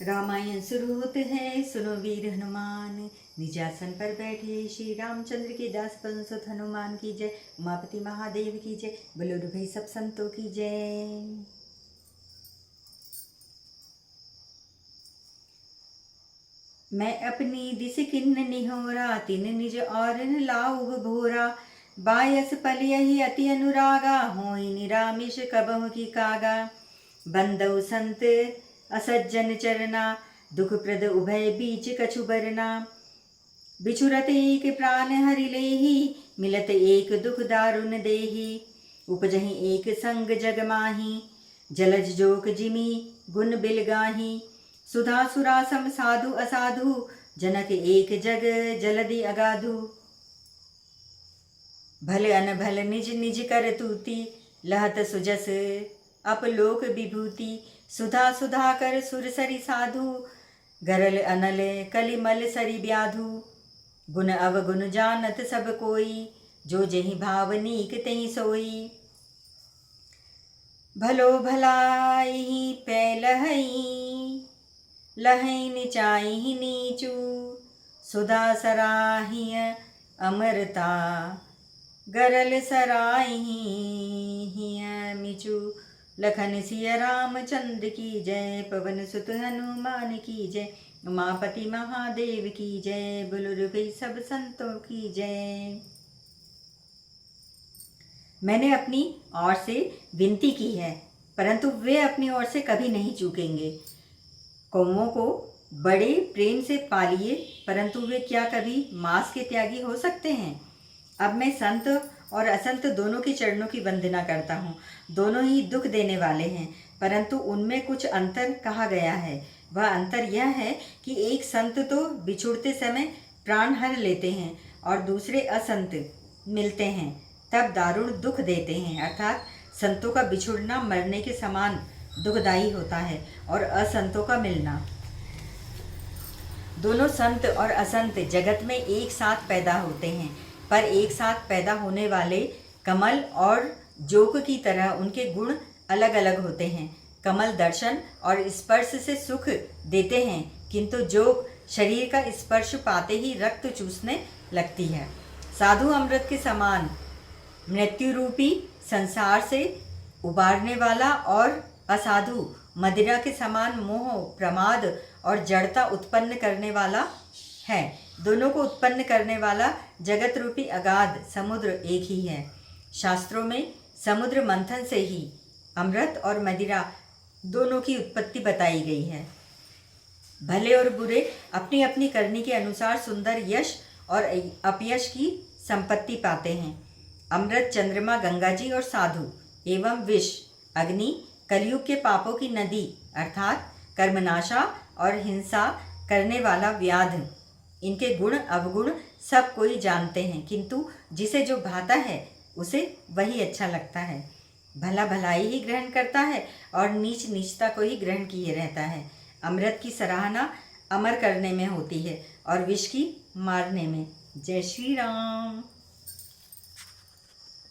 रामायण शुरू होते हैं। सुनो वीर हनुमान, निजासन पर बैठे श्री रामचंद्र के दास पंसुत हनुमान की जय। उमापति महादेव की जय। बोलो रे भाई सब संतों की जय। मैं अपनी दिस किन्न निहोरा, तिन निज और लाऊ भोरा। बायस पल यही अति अनुरागा, होई निरामिष कबहु की कागा। बंदौ संत असज्जन चरना, दुख प्रद उभय बीच कछु बरना। बिछुरत एक प्राण हरि लेहि, मिलत एक दुख दारुण देहि। उपजहि एक संग जग माहि, जलज जोक जिमि गुण बिलगाहि। सुधा सुरा सम साधु असाधु, जनक एक जग जलधि अगाधु। भल अनभल निज निज कर तूति, लहत सुजस अपलोक विभूति। सुधा सुधा कर सुर सरि साधु, गरल अनल कलिमल सरि व्याधु। गुण अवगुण जानत सब कोई, जो जहि भाव नीक तहि सोई। भलो भलाई पै लहई, लहई निचाई नीचू। सुधा सराहिय अमरता, गरल सराही मिचू। लखन सिया रामचंद्र की जय, पवन सुत हनुमान की जय। उमापति महादेव की जय, बोलो रे भाई सब संतों की जय। मैंने अपनी ओर से विनती की है, परंतु वे अपनी ओर से कभी नहीं चूकेंगे। कौवों को बड़े प्रेम से पालिए, परंतु वे क्या कभी मांस के त्यागी हो सकते हैं। अब मैं संत और असंत दोनों के चरणों की वंदना करता हूँ। दोनों ही दुख देने वाले हैं, परंतु उनमें कुछ अंतर कहा गया है। वह अंतर यह है कि एक संत तो बिछुड़ते समय प्राण हर लेते हैं और दूसरे असंत मिलते हैं तब दारुण दुख देते हैं। अर्थात संतों का बिछुड़ना मरने के समान दुखदायी होता है और असंतों का मिलना। दोनों संत और असंत जगत में एक साथ पैदा होते हैं, पर एक साथ पैदा होने वाले कमल और जोक की तरह उनके गुण अलग अलग होते हैं। कमल दर्शन और स्पर्श से सुख देते हैं, किंतु जोक शरीर का स्पर्श पाते ही रक्त चूसने लगती है। साधु अमृत के समान मृत्यु रूपी संसार से उबारने वाला और असाधु मदिरा के समान मोह, प्रमाद और जड़ता उत्पन्न करने वाला है। दोनों को उत्पन्न करने वाला जगत रूपी अगाध समुद्र एक ही है। शास्त्रों में समुद्र मंथन से ही अमृत और मदिरा दोनों की उत्पत्ति बताई गई है। भले और बुरे अपनी अपनी करनी के अनुसार सुंदर यश और अपयश की संपत्ति पाते हैं। अमृत चंद्रमा गंगा जी और साधु एवं विष अग्नि कलयुग के पापों की नदी अर्थात कर्मनाशा और हिंसा करने वाला व्याध। इनके गुण अवगुण सब कोई जानते हैं, किंतु जिसे जो भाता है उसे वही अच्छा लगता है। भला भलाई ही ग्रहण करता है और नीच नीचता को ही ग्रहण किए रहता है। अमृत की सराहना अमर करने में होती है और विष की मारने में। जय श्री राम।